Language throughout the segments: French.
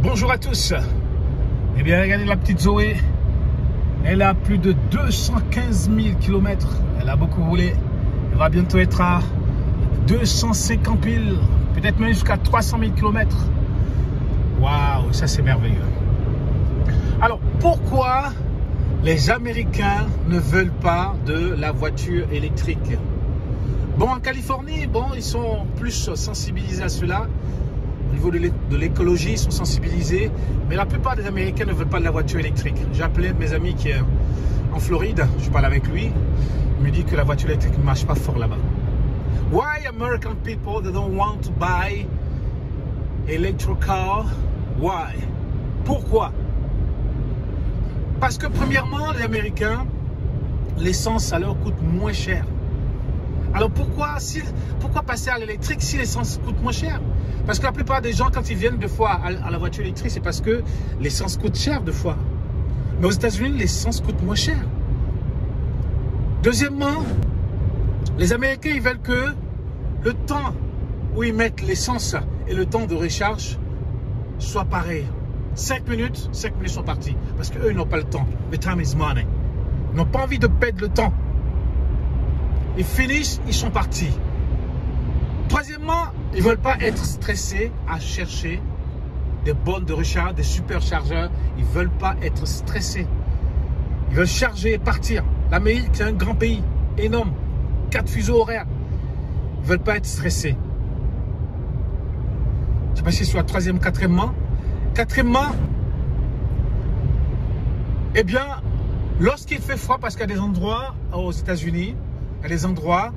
Bonjour à tous. Eh bien, regardez la petite Zoé. Elle a plus de 215 000 km. Elle a beaucoup roulé. Elle va bientôt être à 250 000, peut-être même jusqu'à 300 000 km. Waouh, ça c'est merveilleux. Alors, pourquoi les Américains ne veulent pas de la voiture électrique? Bon, en Californie, bon, ils sont plus sensibilisés à cela. Au niveau de l'écologie, ils sont sensibilisés. Mais la plupart des Américains ne veulent pas de la voiture électrique. J'ai appelé mes amis qui est en Floride. Je parle avec lui. Il me dit que la voiture électrique ne marche pas fort là-bas. Why American people they don't want to buy electric car? Why? Pourquoi? Parce que premièrement, les Américains, l'essence, ça leur coûte moins cher. Alors pourquoi passer à l'électrique si l'essence coûte moins cher? Parce que la plupart des gens, quand ils viennent deux fois à la voiture électrique, c'est parce que l'essence coûte cher deux fois. Mais aux États-Unis, l'essence coûte moins cher. Deuxièmement, les Américains, ils veulent que le temps où ils mettent l'essence et le temps de recharge soit pareil. 5 minutes sont partis. Parce qu'eux, ils n'ont pas le temps. The time is money. Ils n'ont pas envie de perdre le temps. Ils finissent, ils sont partis. Troisièmement, ils ne veulent pas être stressés à chercher des bornes de recharge, des superchargeurs. Ils ne veulent pas être stressés. Ils veulent charger et partir. L'Amérique, c'est un grand pays, énorme. 4 fuseaux horaires. Ils ne veulent pas être stressés. Je ne sais pas si c'est soit troisième, quatrièmement. Quatrièmement, eh bien, lorsqu'il fait froid, parce qu'il y a des endroits aux États-Unis, il y a des endroits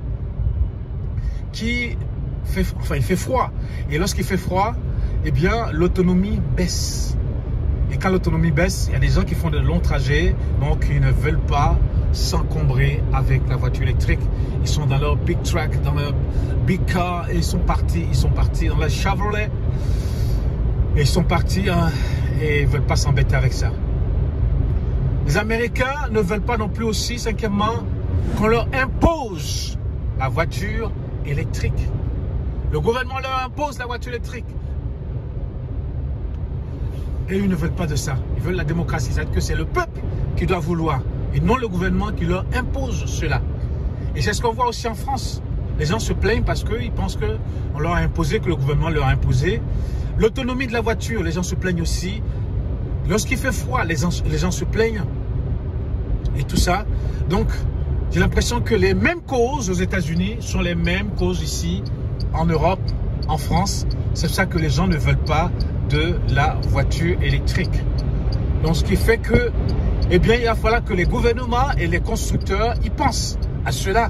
qui il fait froid. Et lorsqu'il fait froid, eh bien, l'autonomie baisse. Et quand l'autonomie baisse, il y a des gens qui font de longs trajets, donc ils ne veulent pas s'encombrer avec la voiture électrique. Ils sont dans leur big truck, dans leur big car, et ils sont partis dans la Chevrolet. Et ils sont partis et ils ne veulent pas s'embêter avec ça. Les Américains ne veulent pas non plus aussi, cinquièmement, qu'on leur impose la voiture électrique. Le gouvernement leur impose la voiture électrique. Et ils ne veulent pas de ça. Ils veulent la démocratie. C'est-à-dire que c'est le peuple qui doit vouloir et non le gouvernement qui leur impose cela. Et c'est ce qu'on voit aussi en France. Les gens se plaignent parce qu'ils pensent qu'on leur a imposé, que le gouvernement leur a imposé. L'autonomie de la voiture, les gens se plaignent aussi. Lorsqu'il fait froid, les gens se plaignent. Et tout ça. Donc, j'ai l'impression que les mêmes causes aux États-Unis sont les mêmes causes ici, en Europe, en France. C'est pour ça que les gens ne veulent pas de la voiture électrique. Donc, ce qui fait que, eh bien, il va falloir que les gouvernements et les constructeurs, ils pensent à cela.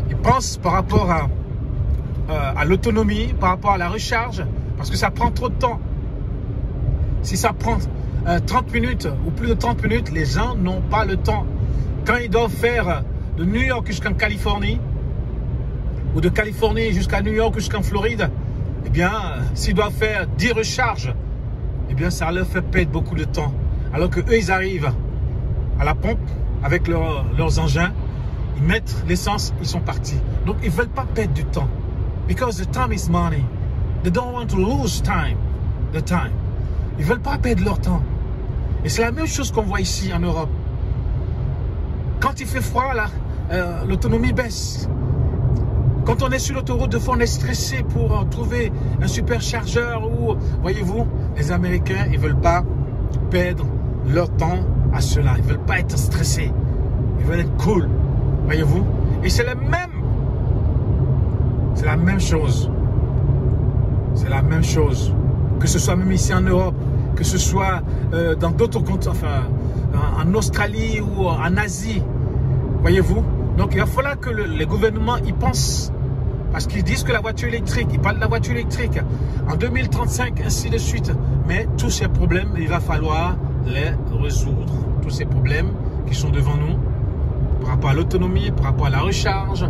Ils pensent par rapport à l'autonomie, par rapport à la recharge, parce que ça prend trop de temps. Si ça prend 30 minutes ou plus de 30 minutes, les gens n'ont pas le temps. Quand ils doivent faire de New York jusqu'en Californie, ou de Californie jusqu'à New York jusqu'en Floride, eh bien, s'ils doivent faire 10 recharges, eh bien, ça leur fait perdre beaucoup de temps. Alors que eux, ils arrivent à la pompe avec leurs engins, ils mettent l'essence, ils sont partis. Donc, ils ne veulent pas perdre du temps. Because the time is money. They don't want to lose time. The time. Ils ne veulent pas perdre leur temps. Et c'est la même chose qu'on voit ici en Europe. Quand il fait froid, là, l'autonomie baisse. Quand on est sur l'autoroute, de fois, on est stressé pour trouver un superchargeur ou, voyez-vous, les Américains, ils ne veulent pas perdre leur temps à cela. Ils ne veulent pas être stressés. Ils veulent être cool, voyez-vous. Et c'est la même chose. C'est la même chose. Que ce soit même ici en Europe, que ce soit dans d'autres continents, enfin, en Australie ou en Asie, voyez-vous. Donc il va falloir que les gouvernements y pensent. Parce qu'ils disent que la voiture électrique, ils parlent de la voiture électrique en 2035, ainsi de suite. Mais tous ces problèmes, il va falloir les résoudre. Tous ces problèmes qui sont devant nous, par rapport à l'autonomie, par rapport à la recharge,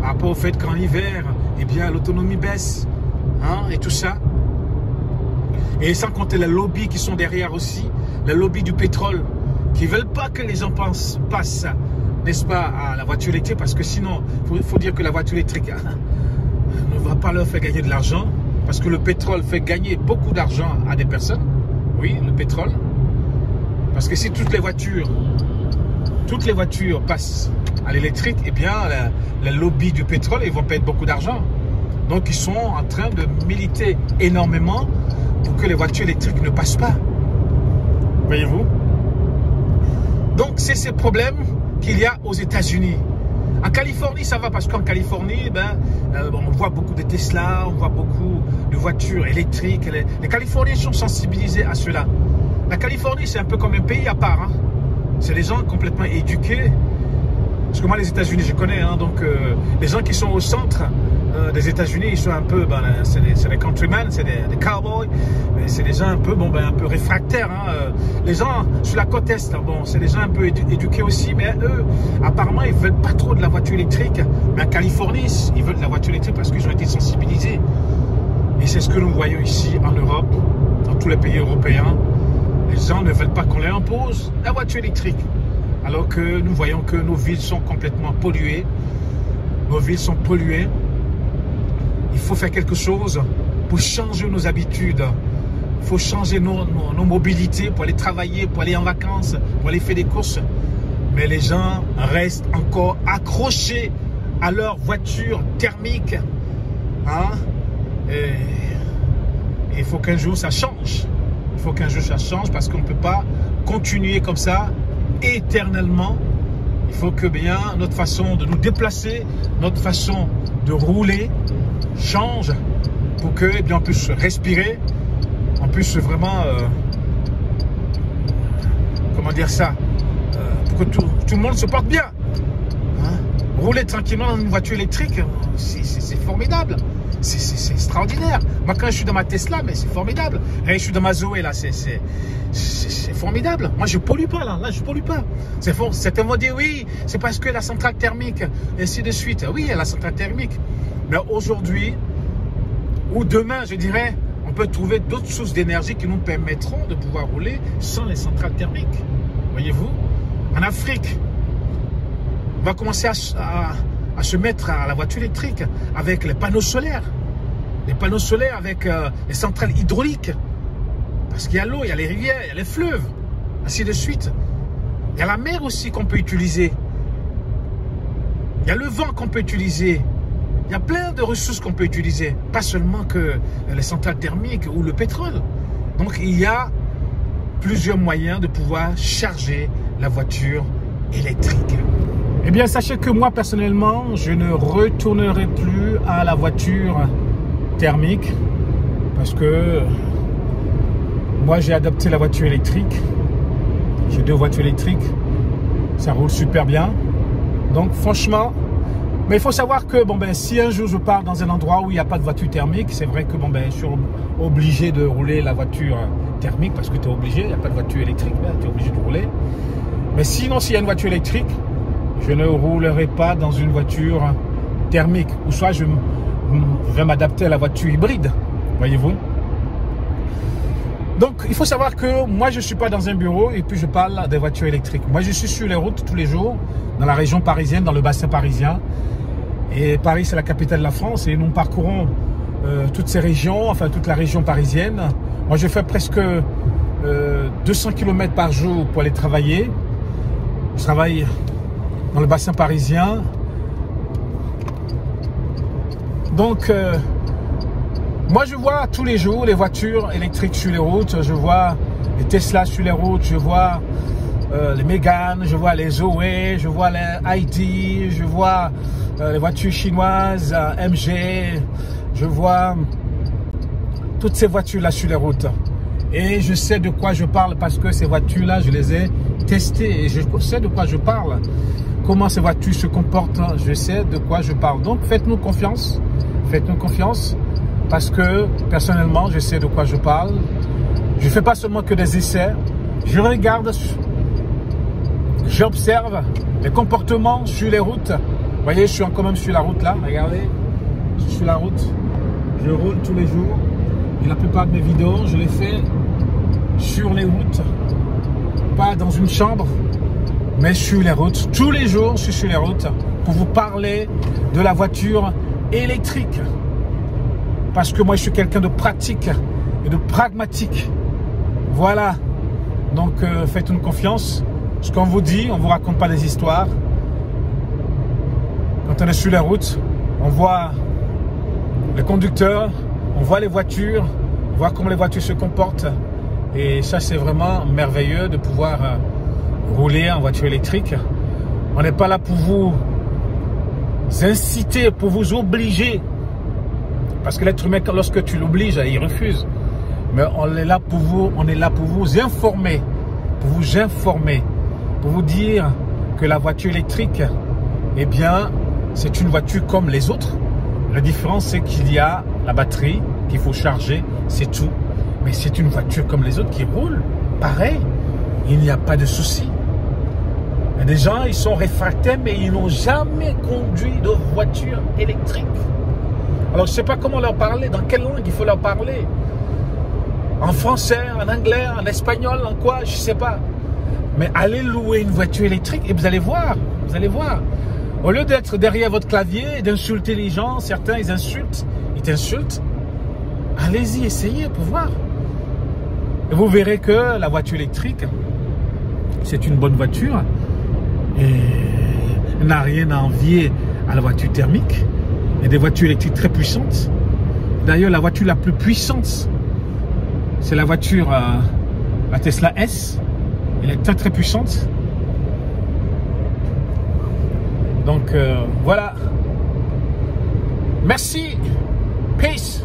par rapport au fait qu'en hiver, eh bien, l'autonomie baisse, hein, et tout ça. Et sans compter les lobbies qui sont derrière aussi, les lobbies du pétrole, qui ne veulent pas que les gens passent, n'est-ce pas, à la voiture électrique, parce que sinon, il faut dire que la voiture électrique ne va pas leur faire gagner de l'argent. parce que le pétrole fait gagner beaucoup d'argent à des personnes. Oui, le pétrole. Parce que si toutes les voitures passent à l'électrique, eh bien, le lobby du pétrole, ils vont perdre beaucoup d'argent. Donc, ils sont en train de militer énormément pour que les voitures électriques ne passent pas. Voyez-vous? Donc, c'est ces problèmes qu'il y a aux États-Unis. En Californie, ça va parce qu'en Californie, on voit beaucoup de Tesla, on voit beaucoup de voitures électriques. Les Californiens sont sensibilisés à cela. La Californie, c'est un peu comme un pays à part. Hein. C'est des gens complètement éduqués. Parce que moi, les États-Unis, je connais. Hein, donc, les gens qui sont au centre des États-Unis, ils sont un peu, c'est des countrymen, c'est des cowboys. C'est des gens un peu, un peu réfractaires. Hein. Les gens sur la côte est, c'est des gens un peu éduqués aussi. Mais eux, apparemment, ils veulent pas trop de la voiture électrique. Mais en Californie, ils veulent de la voiture électrique parce qu'ils ont été sensibilisés. Et c'est ce que nous voyons ici en Europe, dans tous les pays européens. Les gens ne veulent pas qu'on leur impose la voiture électrique. Alors que nous voyons que nos villes sont complètement polluées. Nos villes sont polluées. Il faut faire quelque chose pour changer nos habitudes. Il faut changer nos mobilités pour aller travailler, pour aller en vacances, pour aller faire des courses. Mais les gens restent encore accrochés à leur voiture thermique. Hein? Et il faut qu'un jour ça change. Il faut qu'un jour ça change parce qu'on ne peut pas continuer comme ça éternellement. Il faut que notre façon de nous déplacer, notre façon de rouler change pour que on puisse respirer, on puisse vraiment, comment dire ça, pour que tout le monde se porte bien. Hein? Rouler tranquillement dans une voiture électrique, c'est formidable. C'est extraordinaire. Moi, quand je suis dans ma Tesla, mais c'est formidable. Et je suis dans ma Zoé, là, c'est formidable. Moi, je pollue pas, là. Là, je pollue pas. Certains vont dire, oui, c'est parce que la centrale thermique, et ainsi de suite. Oui, il y a la centrale thermique. Mais aujourd'hui, ou demain, je dirais, on peut trouver d'autres sources d'énergie qui nous permettront de pouvoir rouler sans les centrales thermiques. Voyez-vous? En Afrique, on va commencer à se mettre à la voiture électrique avec les panneaux solaires. Les panneaux solaires avec les centrales hydrauliques. Parce qu'il y a l'eau, il y a les rivières, il y a les fleuves, ainsi de suite. Il y a la mer aussi qu'on peut utiliser. Il y a le vent qu'on peut utiliser. Il y a plein de ressources qu'on peut utiliser. Pas seulement que les centrales thermiques ou le pétrole. Donc il y a plusieurs moyens de pouvoir charger la voiture électrique. Eh bien, sachez que moi, personnellement, je ne retournerai plus à la voiture thermique parce que moi, j'ai adopté la voiture électrique. J'ai 2 voitures électriques. Ça roule super bien. Donc, franchement, mais il faut savoir que, si un jour je pars dans un endroit où il n'y a pas de voiture thermique, c'est vrai que, je suis obligé de rouler la voiture thermique parce que tu es obligé, il n'y a pas de voiture électrique, tu es obligé de rouler. Mais sinon, s'il y a une voiture électrique, je ne roulerai pas dans une voiture thermique. Ou soit je vais m'adapter à la voiture hybride. Voyez-vous? Donc, il faut savoir que moi, je ne suis pas dans un bureau et puis je parle des voitures électriques. Moi, je suis sur les routes tous les jours, dans la région parisienne, dans le bassin parisien. Et Paris, c'est la capitale de la France et nous parcourons toutes ces régions, enfin toute la région parisienne. Moi, je fais presque 200 km par jour pour aller travailler. Je travaille dans le bassin parisien. Donc, moi je vois tous les jours les voitures électriques sur les routes, je vois les Tesla sur les routes, je vois les Mégane, je vois les Zoé, je vois les ID, je vois les voitures chinoises, MG, je vois toutes ces voitures-là sur les routes. Et je sais de quoi je parle parce que ces voitures-là, je les ai testées et je sais de quoi je parle. Comment ces voitures se comportent, je sais de quoi je parle. Donc faites-nous confiance, parce que personnellement, je sais de quoi je parle. Je ne fais pas seulement que des essais, je regarde, j'observe les comportements sur les routes. Vous voyez, je suis quand même sur la route là, regardez, je suis sur la route, je roule tous les jours. Et la plupart de mes vidéos, je les fais sur les routes, pas dans une chambre, mais sur les routes. Tous les jours, je suis sur les routes pour vous parler de la voiture électrique. parce que moi je suis quelqu'un de pratique et de pragmatique. Voilà, donc faites-nous confiance. Ce qu'on vous dit, on ne vous raconte pas des histoires. Quand on est sur la route, on voit les conducteurs, on voit les voitures, on voit comment les voitures se comportent. Et ça, c'est vraiment merveilleux de pouvoir rouler en voiture électrique. On n'est pas là pour vous inciter, pour vous obliger. Parce que l'être humain, lorsque tu l'obliges, il refuse. Mais on est là pour vous informer, pour vous dire que la voiture électrique, eh bien, c'est une voiture comme les autres. La différence, c'est qu'il y a la batterie qu'il faut charger, c'est tout. Mais c'est une voiture comme les autres qui roule. Pareil, il n'y a pas de souci. Il y a des gens, ils sont réfractaires, mais ils n'ont jamais conduit de voiture électrique. Alors, je ne sais pas comment leur parler, dans quelle langue il faut leur parler. En français, en anglais, en espagnol, en quoi, je ne sais pas. Mais allez louer une voiture électrique et vous allez voir, Au lieu d'être derrière votre clavier et d'insulter les gens, certains ils t'insultent. Allez-y, essayez pour voir. Et vous verrez que la voiture électrique, c'est une bonne voiture et n'a rien à envier à la voiture thermique. Il y a des voitures électriques très puissantes. D'ailleurs, la voiture la plus puissante, c'est la voiture, la Tesla S. Elle est très très puissante. Donc voilà. Merci. Peace.